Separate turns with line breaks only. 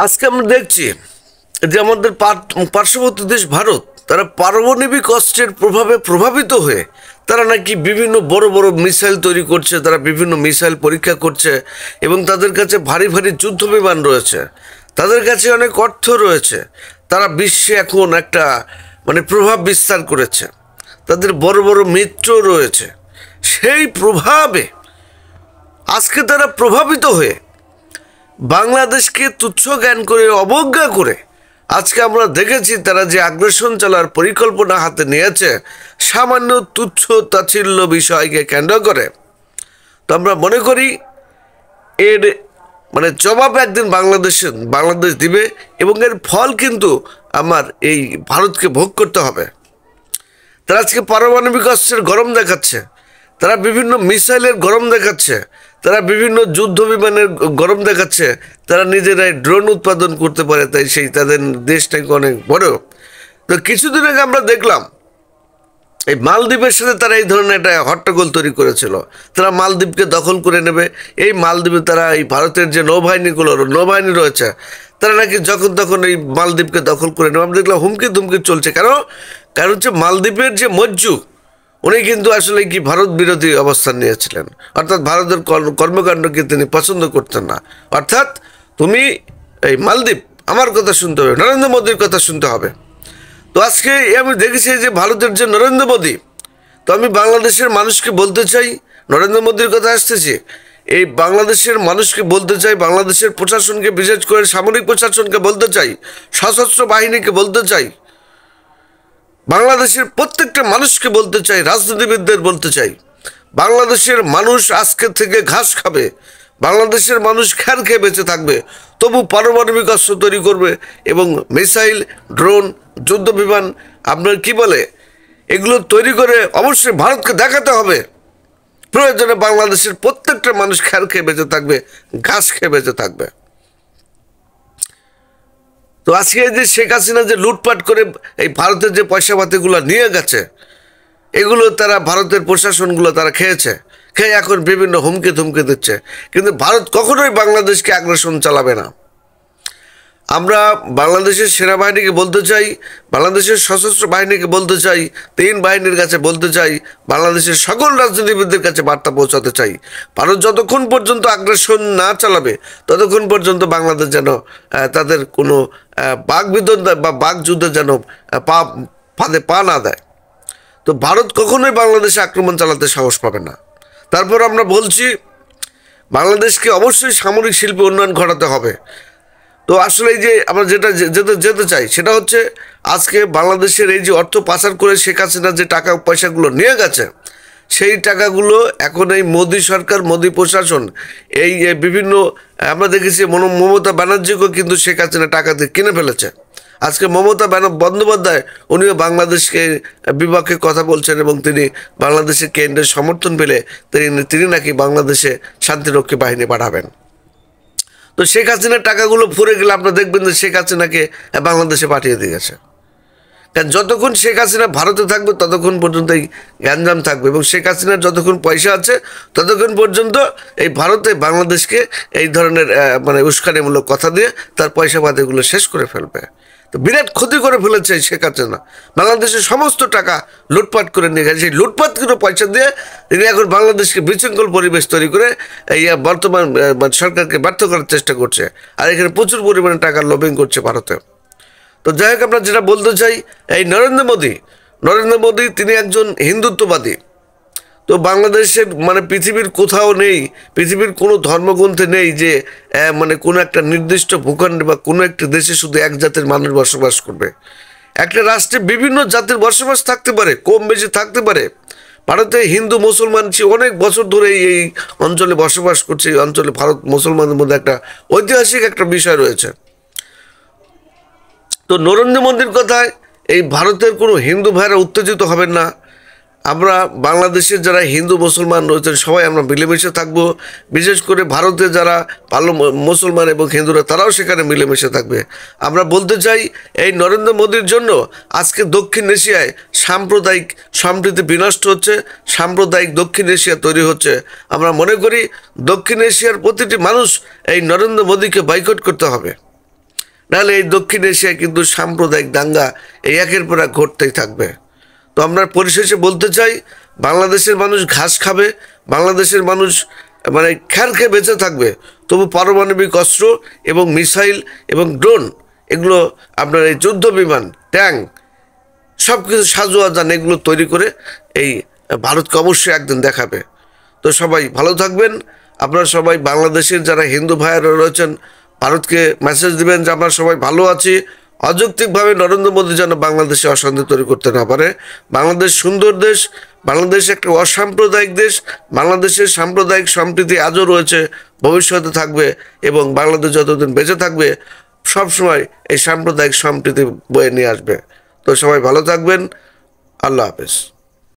আজকে আমরা দেখছি যে আমাদের পার্শ্ববর্তী দেশ ভারত তারা পারমাণবিক অস্ত্রের প্রভাবে প্রভাবিত হয়ে তারা নাকি বিভিন্ন বড় বড় মিসাইল তৈরি করছে, তারা বিভিন্ন মিসাইল পরীক্ষা করছে এবং তাদের কাছে ভারী ভারী যুদ্ধ বিমান রয়েছে, তাদের কাছে অনেক অর্থ রয়েছে, তারা বিশ্বে এখন একটা প্রভাব বিস্তার করেছে, তাদের বড় বড় মিত্র রয়েছে। সেই প্রভাবে আজকে তারা প্রভাবিত হয়ে বাংলাদেশকে তুচ্ছ জ্ঞান করে অবজ্ঞা করে আজকে আমরা দেখেছি তারা যে আগ্রাসন চালার পরিকল্পনা হাতে নিয়েছে সামান্য তুচ্ছ তাচ্ছিল্য বিষয়কে কেন্দ্র করে। তো আমরা মনে করি এর জবাব একদিন বাংলাদেশ দিবে এবং এর ফল কিন্তু আমার এই ভারতকে ভোগ করতে হবে। তারা আজকে পারমাণবিক অস্ত্রের গরম দেখাচ্ছে, তারা বিভিন্ন মিসাইলের গরম দেখাচ্ছে, তারা বিভিন্ন যুদ্ধ বিমানের গরম দেখাচ্ছে, তারা নিজেরাই ড্রোন উৎপাদন করতে পারে, তাই সেই তাদের দেশটাকে অনেক বড়। তো কিছুদিন আগে আমরা দেখলাম এই মালদ্বীপের সাথে তারা এই ধরনের একটা হট্টগোল তৈরি করেছিল, তারা মালদ্বীপকে দখল করে নেবে। এই মালদ্বীপে তারা এই ভারতের যে নৌবাহিনী রয়েছে তারা নাকি যখন তখন এই মালদ্বীপকে দখল করে নেবে। আমরা দেখলাম হুমকি ধুমকি চলছে। কারণ হচ্ছে মালদ্বীপের যে মজ্জু উনি কিন্তু আসলে কি ভারত বিরোধী অবস্থান নিয়েছিলেন, অর্থাৎ ভারতের কর্মকাণ্ডকে তিনি পছন্দ করতেন না। অর্থাৎ তুমি এই মালদ্বীপ আমার কথা শুনতে হবে, নরেন্দ্র মোদীর কথা শুনতে হবে। তো আজকে আমি দেখেছি যে ভারতের যে নরেন্দ্র মোদী, তো আমি বাংলাদেশের মানুষকে বলতে চাই, নরেন্দ্র মোদীর কথা আসতেছি, এই বাংলাদেশের মানুষকে বলতে চাই, বাংলাদেশের প্রশাসনকে, বিশেষ করে সামরিক প্রশাসনকে বলতে চাই, সশস্ত্র বাহিনীকে বলতে চাই, বাংলাদেশের প্রত্যেকটা মানুষকে বলতে চাই, রাজনীতিবিদদের বলতে চাই, বাংলাদেশের মানুষ আজকে থেকে ঘাস খাবে, বাংলাদেশের মানুষ খ্যার খেয়ে বেঁচে থাকবে, তবু পারমাণবিক অস্ত্র তৈরি করবে এবং মিসাইল, ড্রোন, যুদ্ধ বিমান আপনার কি বলে এগুলো তৈরি করে অবশ্যই ভারতকে দেখাতে হবে। প্রয়োজনে বাংলাদেশের প্রত্যেকটা মানুষ খ্যার খেয়ে বেঁচে থাকবে, ঘাস খেয়ে বেঁচে থাকবে। তো আজকে যে শেখ হাসিনা যে লুটপাট করে এই ভারতের যে পয়সা পাতিগুলো নিয়ে গেছে, এগুলো তারা ভারতের প্রশাসনগুলো তারা খেয়ে এখন বিভিন্ন হুমকি ধুমকি দিচ্ছে। কিন্তু ভারত কখনোই বাংলাদেশকে আগ্রাসন চালাবে না। আমরা বাংলাদেশের সেনাবাহিনীকে বলতে চাই, বাংলাদেশের সশস্ত্র বাহিনীকে বলতে চাই, তিন বাহিনীর কাছে বলতে চাই, বাংলাদেশের সকল রাজনীতিবিদদের কাছে বার্তা পৌঁছাতে চাই, ভারত যতক্ষণ পর্যন্ত আগ্রাসন না চালাবে ততক্ষণ পর্যন্ত বাংলাদেশ যেন তাদের কোনো বাকবিতণ্ডা বা বাকযুদ্ধে যেন পা না দেয়। তো ভারত কখনোই বাংলাদেশে আক্রমণ চালাতে সাহস পাবে না। তারপর আমরা বলছি বাংলাদেশকে অবশ্যই সামরিক শিল্পে উন্নয়ন ঘটাতে হবে। তো আসলে এই যে আমরা যেটা যেতে চাই সেটা হচ্ছে আজকে বাংলাদেশের এই যে অর্থ পাচার করে শেখ হাসিনা যে টাকা পয়সাগুলো নিয়ে গেছে, সেই টাকাগুলো এখন এই মোদী সরকার, মোদী প্রশাসন, এই বিভিন্ন আমরা দেখেছি মমতা ব্যানার্জিকেও কিন্তু শেখ হাসিনা টাকা দিয়ে কিনে ফেলেছে। আজকে মমতা বন্দ্যোপাধ্যায় উনিও বাংলাদেশকে বিপক্ষে কথা বলছেন এবং তিনি বাংলাদেশের কেন্দ্রের সমর্থন পেলে তিনি নাকি বাংলাদেশে শান্তিরক্ষী বাহিনী পাঠাবেন। তো শেখ হাসিনার টাকাগুলো ফুরে গেলে আপনারা দেখবেন যে শেখ হাসিনাকে বাংলাদেশে পাঠিয়ে দিয়ে গেছে। কারণ যতক্ষণ শেখ হাসিনা ভারতে থাকবে ততক্ষণ পর্যন্ত এই গ্যাঞ্জাম থাকবে এবং শেখ হাসিনার যতক্ষণ পয়সা আছে ততক্ষণ পর্যন্ত এই ভারতে বাংলাদেশকে এই ধরনের উস্কানিমূলক কথা দিয়ে তার পয়সা পাতিগুলো শেষ করে ফেলবে। তো বিরাট ক্ষতি করে ফেলেছে শেখ হাসিনা, বাংলাদেশের সমস্ত টাকা লুটপাট করে নিয়ে গেছে। সেই লুটপাটকৃত পয়সা দিয়ে তিনি এখন বাংলাদেশকে বিশৃঙ্খল পরিবেশ তৈরি করে এই বর্তমান সরকারকে ব্যর্থ করার চেষ্টা করছে, আর এখানে প্রচুর পরিমাণে টাকা লবিং করছে ভারতে। তো যাই হোক, আমরা যেটা বলতে চাই, এই নরেন্দ্র মোদী তিনি একজন হিন্দুত্ববাদী। তো বাংলাদেশের পৃথিবীর কোথাও নেই, পৃথিবীর কোনো ধর্মগ্রন্থে নেই যে কোনো একটা নির্দিষ্ট ভূখণ্ডে বা কোনো একটি দেশে শুধু এক জাতের মানুষ বসবাস করবে। একটা রাষ্ট্রে বিভিন্ন জাতির বসবাস থাকতে পারে, কম বেশি থাকতে পারে। ভারতে হিন্দু মুসলমান অনেক বছর ধরে এই অঞ্চলে বসবাস করছে। এই অঞ্চলে ভারত মুসলমানদের মধ্যে একটা ঐতিহাসিক একটা বিষয় রয়েছে। তো নরেন্দ্র মোদীর কথায় এই ভারতের কোনো হিন্দু ভাইরা উত্তেজিত হবেন না। আমরা বাংলাদেশের যারা হিন্দু মুসলমান রয়েছেন সবাই আমরা মিলেমিশে থাকব। বিশেষ করে ভারতে যারা ভালো মুসলমান এবং হিন্দুরা তারাও সেখানে মিলেমিশে থাকবে। আমরা বলতে চাই এই নরেন্দ্র মোদীর জন্য আজকে দক্ষিণ এশিয়ায় সাম্প্রদায়িক সম্প্রীতি বিনষ্ট হচ্ছে, সাম্প্রদায়িক দক্ষিণ এশিয়া তৈরি হচ্ছে। আমরা মনে করি দক্ষিণ এশিয়ার প্রতিটি মানুষ এই নরেন্দ্র মোদীকে বয়কট করতে হবে। নাহলে এই দক্ষিণ এশিয়ায় কিন্তু সাম্প্রদায়িক দাঙ্গা এই একের পর এক ঘটতেই থাকবে। তো আমরা পরিশেষে বলতে চাই, বাংলাদেশের মানুষ ঘাস খাবে, বাংলাদেশের মানুষ মানে খ্যার খেয়ে বেঁচে থাকবে, তবু পারমাণবিক অস্ত্র এবং মিসাইল এবং ড্রোন, এগুলো আপনার এই যুদ্ধ বিমান, ট্যাঙ্ক, সব কিছু সাজোয়াজান এগুলো তৈরি করে এই ভারতকে অবশ্যই একদিন দেখাবে। তো সবাই ভালো থাকবেন। আপনারা সবাই বাংলাদেশের যারা হিন্দু ভাইয়েরা রয়েছেন, ভারতকে মেসেজ দিবেন যে আমরা সবাই ভালো আছি। অযৌক্তিকভাবে নরেন্দ্র মোদী যেন বাংলাদেশে অশান্তি তৈরি করতে না পারে। বাংলাদেশ সুন্দর দেশ, বাংলাদেশ একটা অসাম্প্রদায়িক দেশ, বাংলাদেশের সাম্প্রদায়িক সম্প্রীতি আজও রয়েছে, ভবিষ্যতে থাকবে, এবং বাংলাদেশ যতদিন বেঁচে থাকবে সবসময় এই সাম্প্রদায়িক সম্প্রীতি বয়ে নিয়ে আসবে। তো সবাই ভালো থাকবেন। আল্লাহ হাফেজ।